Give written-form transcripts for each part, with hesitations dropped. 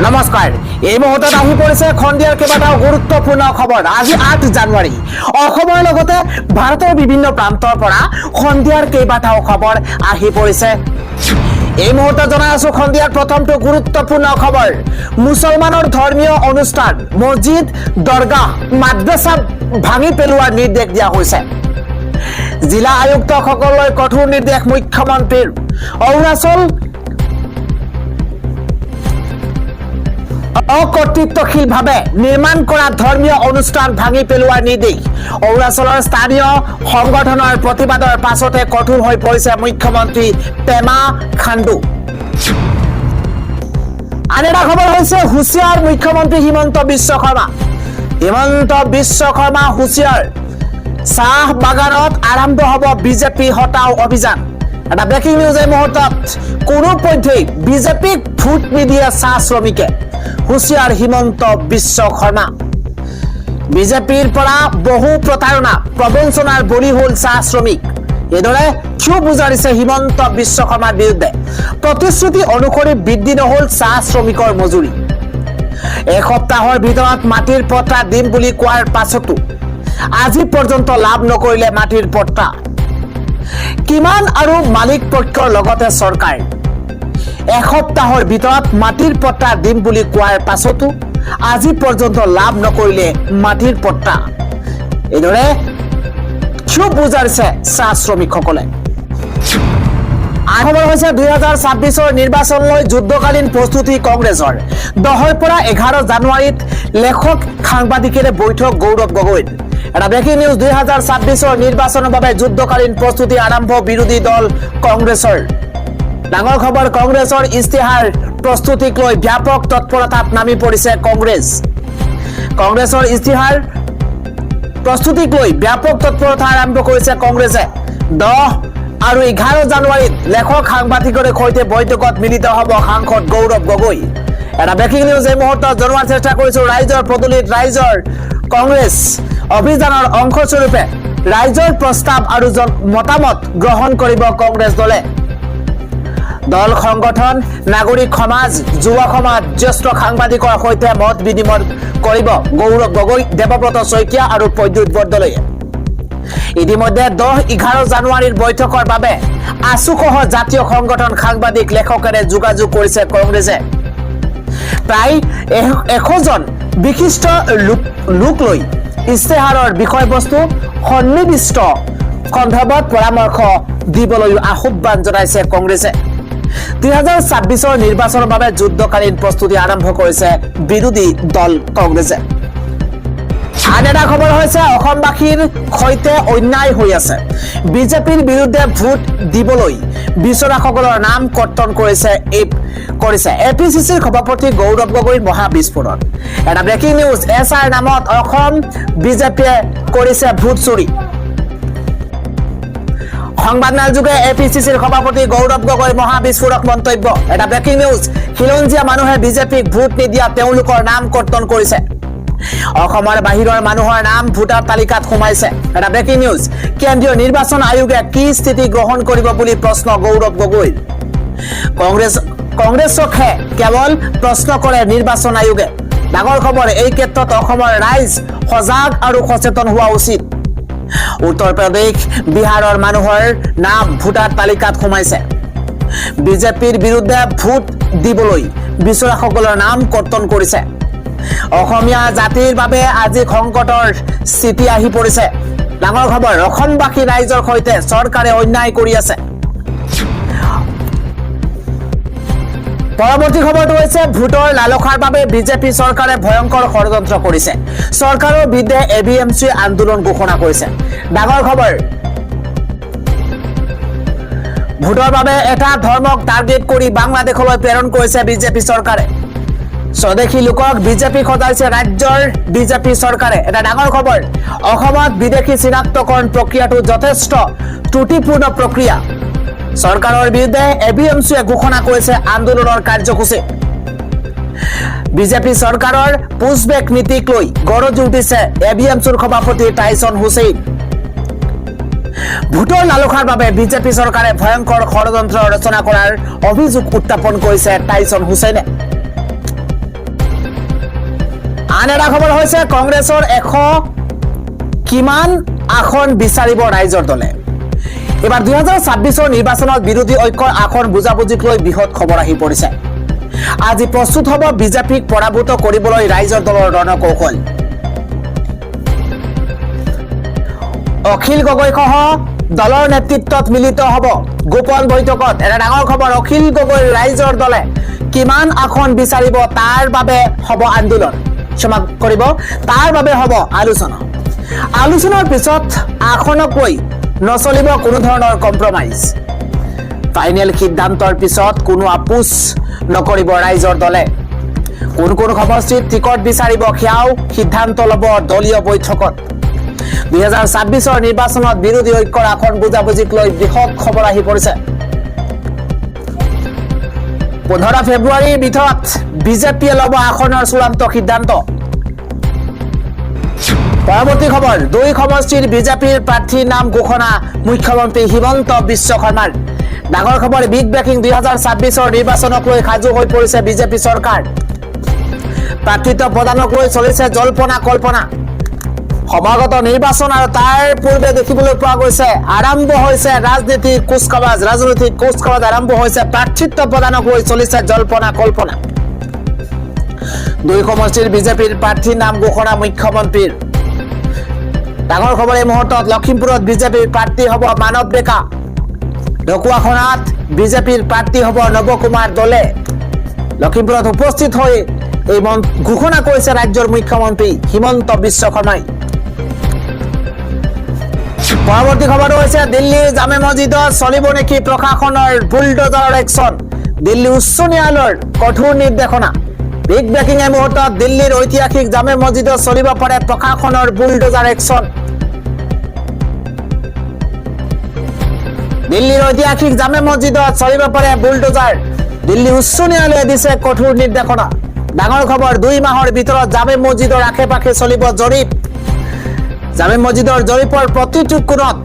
নমস্কাৰ এই মুহূৰ্তত আহি পৰিছে খণ্ডিয়াৰ কেইবাটাও গুৰুত্বপূৰ্ণ খবৰ। আজি 8 জানুৱাৰী অসমৰ লগতে ভাৰতৰ বিভিন্ন প্ৰান্তৰ পৰা খণ্ডিয়াৰ কেইবাটাও খবৰ আহি পৰিছে। এই মুহূৰ্তত জনাই আছো খণ্ডিয়াৰ প্ৰথমটো গুৰুত্বপূৰ্ণ খবৰ। মুছলমানৰ ধৰ্মীয় অনুষ্ঠান মছজিদ দৰগাহ মাদ্ৰাছা ভাঙি পেলোৱাৰ নিৰ্দেশ দিয়া হৈছে। জিলা আয়ুক্তসকললৈ কঠোৰ নিৰ্দেশ মুখ্যমন্ত্ৰীৰ। অৰুণাচল অকৰ্তৃত্বশীলভাৱে নিৰ্মাণ কৰা ধৰ্মীয় অনুষ্ঠান ভাঙি পেলোৱাৰ নিৰ্দেশ। অৰুণাচলৰ স্থানীয় সংগঠনৰ প্ৰতিবাদৰ পাছতে কঠোৰ হৈ পৰিছে মুখ্যমন্ত্ৰী পেমা খাণ্ডু। আন এটা খবৰ হৈছে হুঁচিয়াৰ মুখ্যমন্ত্ৰী হিমন্ত বিশ্ব শৰ্মা। হিমন্ত বিশ্ব শৰ্মা হুঁচিয়াৰ। চাহ বাগানত আৰম্ভ হ'ব বিজেপি হটাও অভিযান। এটা ব্ৰেকিং নিউজ এই মুহূৰ্তত। কোনোপধ্যেই বিজেপিক ভোট নিদিয়ে চাহ শ্ৰমিকে। হুঁচিয়াৰ হিমন্ত বিশ্ব শৰ্মা। বিজেপিৰ পৰা বহু প্ৰতাৰণা প্ৰবঞ্চনাৰ বলি হ'ল চাহ শ্ৰমিক। এইদৰে ক্ষোভ উজাৰিছে হিমন্ত বিশ্ব শৰ্মাৰ বিৰুদ্ধে। প্ৰতিশ্ৰুতি অনুসৰি বৃদ্ধি নহল চাহ শ্ৰমিকৰ মজুৰি। এসপ্তাহৰ ভিতৰত মাটিৰ পট্টা দিম বুলি কোৱাৰ পাছতো আজি পৰ্যন্ত লাভ নকৰিলে মাটিৰ পট্টা। কিমান আৰু মালিক পক্ষৰ লগতে চৰকাৰ। এসপ্তাহৰ ভিতৰত মাটিৰ পট্টা দিম বুলি কোৱাৰ পাছতো আজি পৰ্যন্ত লাভ নকৰিলে মাটিৰ পট্টা। এইদৰে ক্ষোভ উজাৰিছে চাহ শ্ৰমিকসকলে। খবৰ হৈছে 2026 নিৰ্বাচনলৈ যুদ্ধকালীন প্ৰস্তুতি কংগ্ৰেছৰ। 10ৰ পৰা 11 জানুৱাৰীত লেখক সাংবাদিকেৰে বৈঠক গৌৰৱ গগৈৰ। এটা ব্ৰেকিং নিউজ। 2026 নিৰ্বাচনৰ বাবে যুদ্ধকালীন প্ৰস্তুতি আৰম্ভ বিৰোধী দল কংগ্ৰেছৰ। ডাঙৰ খবৰ কংগ্ৰেছৰ ইস্তেহাৰ প্ৰস্তুতিক লৈ ব্যাপক তৎপৰতাত নামি পৰিছে কংগ্ৰেছ। কংগ্ৰেছৰ ইস্তেহাৰ প্ৰস্তুতিক লৈ ব্যাপক তৎপৰতা আৰম্ভ কৰিছে কংগ্ৰেছে। 10 আৰু 11 জানুৱাৰীত লেখক সাংবাদিকৰে সৈতে বৈঠকত মিলিত হ'ব সাংসদ গৌৰৱ গগৈ। এটা ব্ৰেকিং নিউজ এই মুহূৰ্তত জনোৱাৰ চেষ্টা কৰিছো। ৰাইজৰ পদূলিত ৰাইজৰ কংগ্ৰেছ অভিযানৰ অংশস্বৰূপে ৰাইজৰ প্ৰস্তাৱ আৰু মতামত গ্ৰহণ কৰিব কংগ্ৰেছ দলে। দল সংগঠন নাগৰিক সমাজ যুৱ সমাজ জ্যেষ্ঠ সাংবাদিকৰ সৈতে মত বিনিময় কৰিব গৌৰৱ গগৈ দেৱব্ৰত শইকীয়া আৰু প্ৰদ্যুৎ বৰদলৈয়ে। ইতিমধ্যে 10-11 জানুৱাৰীৰ বৈঠকৰ বাবে আছুসহ জাতীয় সংগঠন সাংবাদিক লেখকেৰে যোগাযোগ কৰিছে কংগ্ৰেছে। প্ৰায় 100 জন বিশিষ্ট লোক লৈ ইস্তেহাৰৰ বিষয়বস্তু সন্নিৱিষ্ট সন্দৰ্ভত পৰামৰ্শ দিবলৈ আহ্বান জনাইছে কংগ্ৰেছে। 2026 নিৰ্বাচনৰ বাবে যুদ্ধকালীন প্ৰস্তুতি আৰম্ভ কৰিছে বিৰোধী দল কংগ্ৰেছে। আন এটা খবৰ হৈছে অসমবাসীৰ সৈতে অন্যায় হৈ আছে। বিজেপিৰ বিৰুদ্ধে ভোট দিবলৈ বিচৰাসকলৰ নাম কৰ্তন কৰিছে এপিচিচিৰ সভাপতি গৌৰৱ গগৈৰ মহাবিস্ফোৰণ। এটা ব্ৰেকিং নিউজ। SR নামত অসম বিজেপিয়ে কৰিছে ভোট চুৰি। সংবাদমেলযোগে এপিচিচিৰ সভাপতি গৌৰৱ গগৈৰ মহাবিস্ফোৰক মন্তব্য। এটা ব্ৰেকিং নিউজ। খিলঞ্জীয়া মানুহে বিজেপিক ভোট নিদিয়া তেওঁলোকৰ নাম কৰ্তন কৰিছে। অসমৰ বাহিৰৰ মানুহৰ নাম ভোটাৰ তালিকাত সোমাইছে। এটা ব্ৰেকিং নিউজ। কেন্দ্ৰীয় নিৰ্বাচন আয়োগে কি স্থিতি গ্ৰহণ কৰিব বুলি প্ৰশ্ন গৌৰৱ গগৈৰ। কংগ্ৰেছকহে কেৱল প্ৰশ্ন কৰে নিৰ্বাচন আয়োগে। ডাঙৰ খবৰ এই ক্ষেত্ৰত অসমৰ ৰাইজ সজাগ আৰু সচেতন হোৱা উচিত। উত্তৰ প্ৰদেশ বিহাৰৰ মানুহৰ নাম ভোটাৰ তালিকাত সোমাইছে। বিজেপিৰ বিৰুদ্ধে ভোট দিবলৈ বিচৰাসকলৰ নাম কৰ্তন কৰিছে। অসমীয়া জাতিৰ বাবে আজি সংকটৰ স্থিতি আহি পৰিছে। ডাঙৰ খবৰ অসমবাসী ৰাইজৰ সৈতে চৰকাৰে অন্যায় কৰি আছে। পৰৱৰ্তী খবৰটো হৈছে ভোটৰ লালসাৰ বাবে বিজেপি চৰকাৰে ভয়ংকৰ ষড়যন্ত্ৰ কৰিছে। চৰকাৰৰ বিৰুদ্ধে ABMC আন্দোলন ঘোষণা কৰিছে। ডাঙৰ খবৰ ভোটৰ বাবে এটা ধৰ্মক টাৰ্গেট কৰি বাংলাদেশলৈ প্ৰেৰণ কৰিছে বিজেপি চৰকাৰে। স্বদেশী লোকক বিজেপি সজাইছে ৰাজ্যৰ বিজেপি চৰকাৰে। এটা ডাঙৰ খবৰ অসমত বিদেশী চিনাক্তকৰণ প্ৰক্ৰিয়াটো যথেষ্ট ত্ৰুটিপূৰ্ণ প্ৰক্ৰিয়া। চৰকাৰৰ বিৰুদ্ধে ABMCয়ে ঘোষণা কৰিছে আন্দোলনৰ কাৰ্যসূচী। বিজেপি চৰকাৰৰ পুছবেক নীতিক লৈ গৰজি উঠিছে ABMCৰ সভাপতি টাইছন হুছেইন। ভোটৰ লালসাৰ বাবে বিজেপি চৰকাৰে ভয়ংকৰ ষড়যন্ত্ৰ ৰচনা কৰাৰ অভিযোগ উত্থাপন কৰিছে টাইছন হুছেইনে। আন এটা খবৰ হৈছে কংগ্ৰেছৰ 100 কিমান আসন বিচাৰিব ৰাইজৰ দলে এবাৰ 2026 নিৰ্বাচনত বিৰোধী ঐক্যৰ আসন বুজাবুজিক লৈ বৃহৎ খবৰ আহি পৰিছে আজি প্ৰস্তুত হ'ব বিজেপিক পৰাভূত কৰিবলৈ ৰাইজৰ দলৰ ৰণকৌশল অখিল গগৈ সহ দলৰ নেতৃত্বত মিলিত হ'ব গোপন বৈঠকত এটা ডাঙৰ খবৰ অখিল গগৈ ৰাইজৰ দলে কিমান আসন বিচাৰিব তাৰ বাবে হ'ব আন্দোলন ক্ষমা কৰিব তাৰ বাবে হ'ব আলোচনাৰ পিছত আসনক লৈ নচলিব কোনো ধৰণৰ কম্প্ৰমাইজ ফাইনেল সিদ্ধান্তৰ পিছত কোনো আপোচ নকৰিব ৰাইজৰ দলে কোন সমষ্টিত টিকট বিচাৰিব সেয়াও সিদ্ধান্ত ল'ব দলীয় বৈঠকত 2026 নিৰ্বাচনত বিৰোধী ঐক্যৰ আসন বুজাবুজিক লৈ বৃহৎ খবৰ আহি পৰিছে 15 ফেব্ৰুৱাৰীৰ ভিতৰত বিজেপিয়ে ল'ব আসনৰ চূড়ান্ত সিদ্ধান্ত পৰৱৰ্তী খবৰ 2 সমষ্টিৰ বিজেপিৰ প্ৰাৰ্থীৰ নাম ঘোষণা মুখ্যমন্ত্ৰী হিমন্ত বিশ্ব শৰ্মাৰ ডাঙৰ খবৰ বিগ ব্ৰেকিং 2026 নিৰ্বাচনক লৈ সাজু হৈ পৰিছে বিজেপি চৰকাৰ প্ৰাৰ্থিত্ব প্ৰদানক লৈ চলিছে জল্পনা কল্পনা সমাগত নিৰ্বাচন আৰু তাৰ পূৰ্বে দেখিবলৈ পোৱা গৈছে আৰম্ভ হৈছে ৰাজনৈতিক কুচকাৱাজ আৰম্ভ হৈছে প্ৰাৰ্থিত্ব প্ৰদানক লৈ চলিছে জল্পনা কল্পনা 2 সমষ্টিৰ বিজেপিৰ প্ৰাৰ্থীৰ নাম ঘোষণা মুখ্যমন্ত্ৰীৰ ডাঙৰ খবৰ এই মুহূৰ্তত লখিমপুৰত বিজেপিৰ প্ৰাৰ্থী হ'ব মানৱ ডেকা ঢকুৱাখনাত বিজেপিৰ প্ৰাৰ্থী হ'ব নৱকুমাৰ দলে লখিমপুৰত উপস্থিত হৈ এই ঘোষণা কৰিছে ৰাজ্যৰ মুখ্যমন্ত্ৰী হিমন্ত বিশ্ব শৰ্মাই পৰৱৰ্তী খবৰ হৈছে দিল্লীৰ জামে মছজিদত চলিব নেকি প্ৰশাসনৰ বুলডোজাৰৰ একচন দিল্লী উচ্চ ন্যায়ালয়ৰ কঠোৰ নিৰ্দেশনা বিগ ব্ৰেকিং এই মুহূৰ্তত দিল্লীৰ ঐতিহাসিক জামে মছজিদত চলিব পাৰে প্ৰশাসনৰ বুলডোজাৰ একচন দিল্লীৰ ঐতিহাসিক জামে মছজিদত চলিব পাৰে বুলডোজাৰ দিল্লী উচ্চ ন্যায়ালয়ে দিছে কঠোৰ নিৰ্দেশনা ডাঙৰ খবৰ 2 মাহৰ ভিতৰত জামে মছজিদৰ আশে-পাশে চলিব জৰীপ জামে মছজিদৰ জৰীপৰ প্ৰতিটো কোণত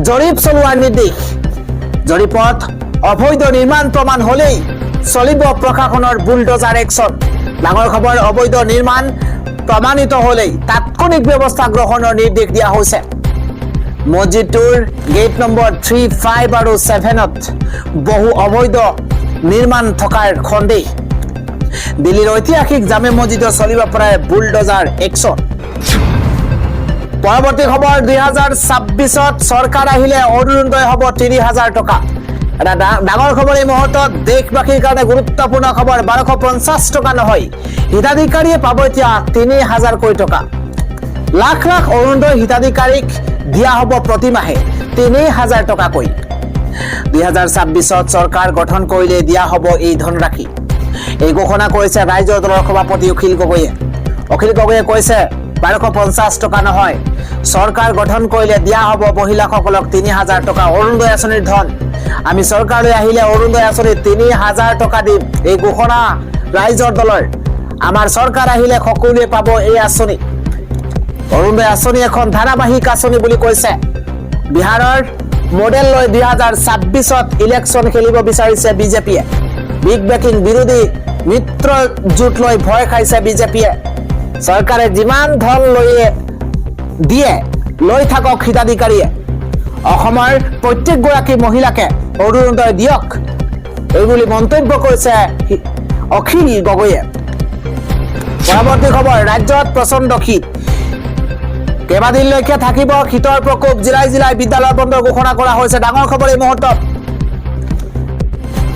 জৰীপ চলোৱাৰ নিৰ্দেশ জৰীপত অবৈধ নিৰ্মাণ প্ৰমাণ হলেই চলিব প্ৰশাসনৰ বুলডোজাৰ একচন ডাঙৰ খবৰ অবৈধ নিৰ্মাণ প্ৰমাণিত হলেই তাৎক্ষণিক ব্যৱস্থা গ্ৰহণৰ নিৰ্দেশ দিয়া হৈছে মছজিদটোৰ গেট নম্বৰ 3, 5 আৰু 7ত বহু অবৈধ নিৰ্মাণ থকাৰ সন্দেহ দিল্লীৰ ঐতিহাসিক জামে মছজিদত চলিব পাৰে বুলডোজাৰ একচন পৰৱৰ্তী খবৰ 2026ত চৰকাৰ আহিলে অৰুণোদয় হ'ব 30,000 টকা এটা ডাঙৰ খবৰ এই মুহূৰ্তত দেশবাসীৰ কাৰণে গুৰুত্বপূৰ্ণ খবৰ 1250 টকা নহয় হিতাধিকাৰীয়ে পাব এতিয়া 3,000 কোটি টকা লাখ লাখ অৰুণোদয় হিতাধিকাৰীক দিয়া হ'ব প্ৰতি মাহে 3,000 টকাকৈ 2026ত চৰকাৰ গঠন কৰিলে দিয়া হ'ব এই ধনৰাশি এই ঘোষণা কৰিছে ৰাজ্যৰ দলৰ সভাপতি অখিল গগৈয়ে কৈছে 1250 টকা নহয় চৰকাৰ গঠন কৰিলে দিয়া হ'ব মহিলাসকলক 3,000 টকা অৰুণোদয় আঁচনিৰ ধন আমি চৰকাৰলৈ আহিলে অৰুণোদয় আঁচনিত 3,000 টকা দিম এই ঘোষণা ৰাজ্যৰ দলৰ আমাৰ চৰকাৰ আহিলে সকলোৱে পাব এই আঁচনি অৰুণোদয় আঁচনি এখন ধাৰাবাহিক আঁচনি বুলি কৈছে বিহাৰৰ মডেল লৈ 2026ত ইলেকশ্যন খেলিব বিচাৰিছে বিজেপিয়ে বিগ ব্ৰেকিং বিৰোধী মিত্ৰ জোট লৈ ভয় খাইছে বিজেপিয়ে চৰকাৰে যিমান ধন লৈ থাকক হিতাধিকাৰীয়ে অসমৰ প্ৰত্যেকগৰাকী মহিলাকে অৰুণোদয় দিয়ক এই বুলি মন্তব্য কৰিছে অখিল গগৈয়ে পৰৱৰ্তী খবৰ ৰাজ্যত প্ৰচণ্ড শীত কেইবাদিনলৈকে থাকিব শীতৰ প্ৰকোপ জিলাই বিদ্যালয় বন্ধ ঘোষণা কৰা হৈছে ডাঙৰ খবৰ এই মুহূৰ্তত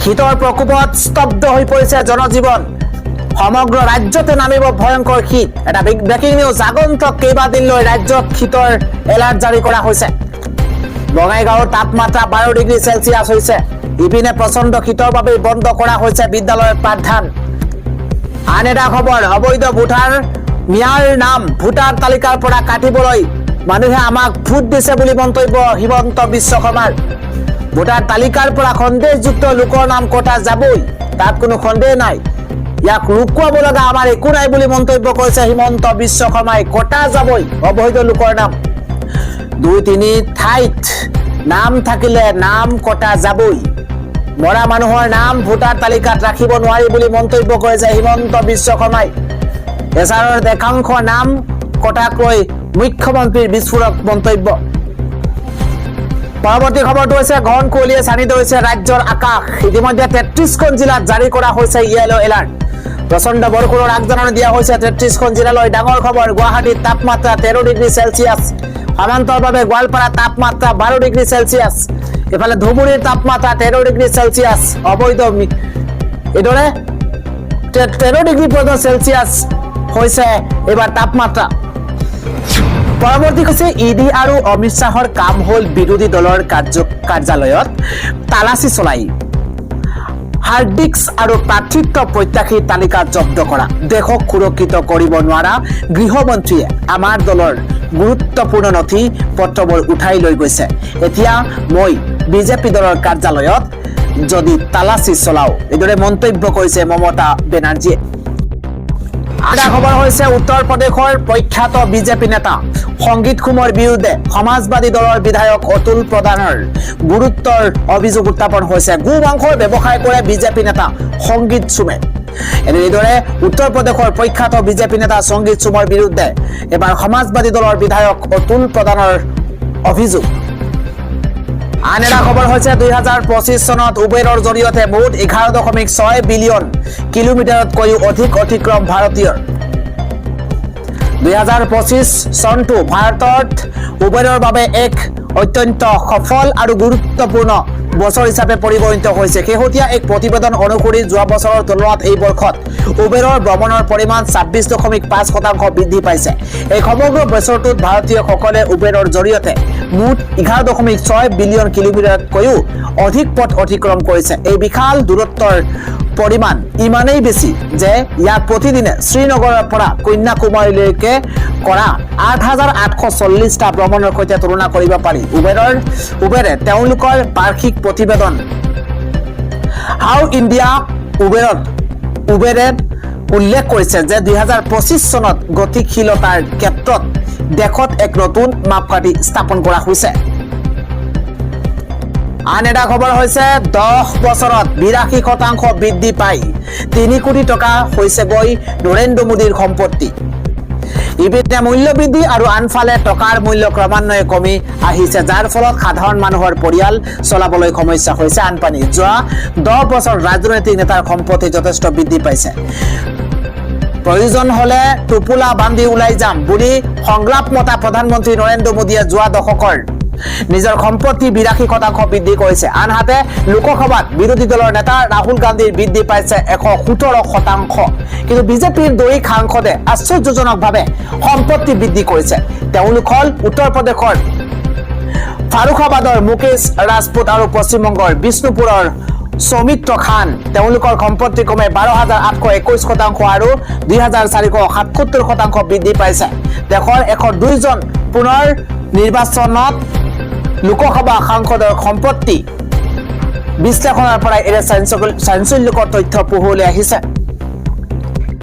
শীতৰ প্ৰকোপত স্তব্ধ হৈ পৰিছে জনজীৱন সমগ্ৰ ৰাজ্যতে নামিব ভয়ংকৰ শীত এটা ব্ৰেকিং নিউজ আগন্তুক কেইবাদিনলৈ ৰাজ্যত শীতৰ এলাৰ্ট জাৰি কৰা হৈছে বঙাইগাঁৱৰ তাপমাত্ৰা 12 ডিগ্ৰী চেলচিয়াছ হৈছে ইপিনে প্ৰচণ্ড শীতৰ বাবে বন্ধ কৰা হৈছে বিদ্যালয়ৰ পাঠদান আন এটা খবৰ অবৈধ ভোটাৰ মিয়াৰ নাম ভোটাৰ তালিকাৰ পৰা কাটিবলৈ মানুহে আমাক ভোট দিছে বুলি মন্তব্য হিমন্ত বিশ্ব শৰ্মাৰ ভোটাৰ তালিকাৰ পৰা সন্দেহযুক্ত লোকৰ নাম কটা যাবই তাত কোনো সন্দেহ নাই ইয়াক লুকুৱাব লগা আমাৰ একো নাই বুলি মন্তব্য কৰিছে হিমন্ত বিশ্ব শৰ্মাই কটা যাবই অবৈধ লোকৰ নাম 2-3 ঠাইত নাম থাকিলে নাম কটা যাবই মৰা মানুহৰ নাম ভোটাৰ তালিকাত ৰাখিব নোৱাৰি বুলি মন্তব্য কৰিছে হিমন্ত বিশ্ব শৰ্মাই এছাৰৰ একাংশ নাম কটাকৈ মুখ্যমন্ত্ৰীৰ বিস্ফোৰক মন্তব্য। পৰৱৰ্তী খবৰটো হৈছে ঘন কুঁৱলীয়ে ছানি ধৰিছে ৰাজ্যৰ আকাশ। ইতিমধ্যে 33খন জিলাত জাৰি কৰা হৈছে ইয়েলো এলাৰ্ট। প্ৰচণ্ড বৰষুণৰ আগজাননী দিয়া হৈছে 33খন জিলালৈ। ডাঙৰ খবৰ, গুৱাহাটীত তাপমাত্ৰা 13 ডিগ্ৰী চেলছিয়াছ। সমান্তৰালভাৱে গোৱালপাৰাত তাপমাত্ৰা 12 ডিগ্ৰী চেলছিয়াছ। ইফালে ধুবুৰীৰ তাপমাত্ৰা 13 ডিগ্ৰী চেলছিয়াছ। অবৈধ এইদৰে 13 ডিগ্ৰী পৰ্যন্ত চেলছিয়াছ হৈছে এইবাৰ তাপমাত্ৰা। পৰৱৰ্তী হৈছে ইডি আৰু অমিত শ্বাহৰ কাম হ'ল বিৰোধী দলৰ কাৰ্যালয়ত তালাচী চলাই হাৰ্ড ডিস্ক আৰু প্ৰাৰ্থিত্ব প্ৰত্যাশী তালিকা জব্দ কৰা। দেশক সুৰক্ষিত কৰিব নোৱাৰা গৃহমন্ত্ৰীয়ে আমাৰ দলৰ গুৰুত্বপূৰ্ণ নথি পত্ৰবোৰ উঠাই লৈ গৈছে। এতিয়া মই বিজেপি দলৰ কাৰ্যালয়ত যদি তালাচী চলাও, এইদৰে মন্তব্য কৰিছে মমতা বেনাৰ্জীয়ে। আদা খবৰ হৈছে উত্তৰ প্ৰদেশৰ প্ৰখ্যাত বিজেপি নেতা সংগীত সোমৰ বিৰুদ্ধে সমাজবাদী দলৰ বিধায়ক অতুল প্ৰধানৰ গুৰুত্বৰ অভিযোগ উত্থাপন হৈছে। গো মাংসৰ ব্যৱসায় কৰে বিজেপি নেতা সংগীত সোমে। এনেদৰে উত্তৰ প্ৰদেশৰ প্ৰখ্যাত বিজেপি নেতা সংগীত সোমৰ বিৰুদ্ধে এবাৰ সমাজবাদী দলৰ বিধায়ক অতুল প্ৰধানৰ অভিযোগ। আন এটা খবৰ হৈছে 2025 চনত উবেৰৰ জৰিয়তে মুঠ 11.6 বিলিয়ন কিলোমিটাৰতকৈও অধিক অতিক্ৰম ভাৰতীয়ৰ। 2025 চনটো ভাৰতত উবেৰৰ বাবে এক অত্যন্ত সফল আৰু গুৰুত্বপূৰ্ণ বছৰ হিচাপে পৰিগণিত হৈছে। শেহতীয়া এক প্ৰতিবেদন অনুসৰি যোৱা বছৰৰ তুলনাত এই বৰ্ষত উবেৰৰ ভ্ৰমণৰ পৰিমাণ 26.5% বৃদ্ধি পাইছে। এই সমগ্ৰ বছৰটোত ভাৰতীয়সকলে উবেৰৰ জৰিয়তে মুঠ 11.6 বিলিয়ন কিলোমিটাৰতকৈও অধিক পথ অতিক্ৰম কৰিছে। এই বিশাল দূৰত্বৰ পৰিমাণ ইমানেই বেছি যে ইয়াক প্ৰতিদিনে শ্ৰীনগৰৰ পৰা কন্যাকুমাৰীলৈকে কৰা 8,840টা ভ্ৰমণৰ সৈতে তুলনা কৰিব পাৰি। উবেৰে তেওঁলোকৰ বাৰ্ষিক প্ৰতিবেদন হাউ ইণ্ডিয়া উবেৰে উল্লেখ কৰিছে যে 2025 চনত গতিশীলতাৰ ক্ষেত্ৰত দেশত এক নতুন মাপকাঠি স্থাপন কৰা হৈছে। আন এটা খবৰ হৈছে 10 বছৰত 82% বৃদ্ধি পাই 3 কোটি টকা হৈছেগৈ নৰেন্দ্ৰ মোদীৰ সম্পত্তি। ইপিনে মূল্য বৃদ্ধি আৰু আনফালে টকাৰ মূল্য ক্ৰমান্বয়ে কমি আহিছে, যাৰ ফলত সাধাৰণ মানুহৰ পৰিয়াল চলাবলৈ সমস্যা হৈছে। আনপানী যোৱা 10 বছৰ ৰাজনৈতিক নেতাৰ সম্পত্তি যথেষ্ট বৃদ্ধি পাইছে। প্ৰয়োজন হলে টোপোলা বান্ধি ওলাই যাম বুলি সংলাপ মতা প্ৰধানমন্ত্ৰী নৰেন্দ্ৰ মোদীয়ে যোৱা দশকৰ নিজৰ সম্পত্তি 82% বৃদ্ধি কৰিছে। আনহাতে লোকসভাত বিৰোধী দলৰ নেতা ৰাহুল গান্ধীৰ বৃদ্ধি পাইছে 117%। কিন্তু বিজেপিৰ 2 সাংসদে আশ্চৰ্যজনকভাৱে সম্পত্তি বৃদ্ধি কৰিছে। তেওঁলোক হল উত্তৰ প্ৰদেশৰ ফাৰুখাবাদৰ মুকেশ ৰাজপুত আৰু পশ্চিমবংগৰ বিষ্ণুপুৰৰ সৌমিত্ৰ খান। তেওঁলোকৰ সম্পত্তি ক্ৰমে 12,821% আৰু 2,477% বৃদ্ধি পাইছে। দেশৰ 102 জন পুনৰ নিৰ্বাচনত লোকসভা সাংসদৰ সম্পত্তি বিশ্লেষণৰ পৰা এনে চাঞ্চল্যকৰ তথ্য পোহৰলৈ আহিছে।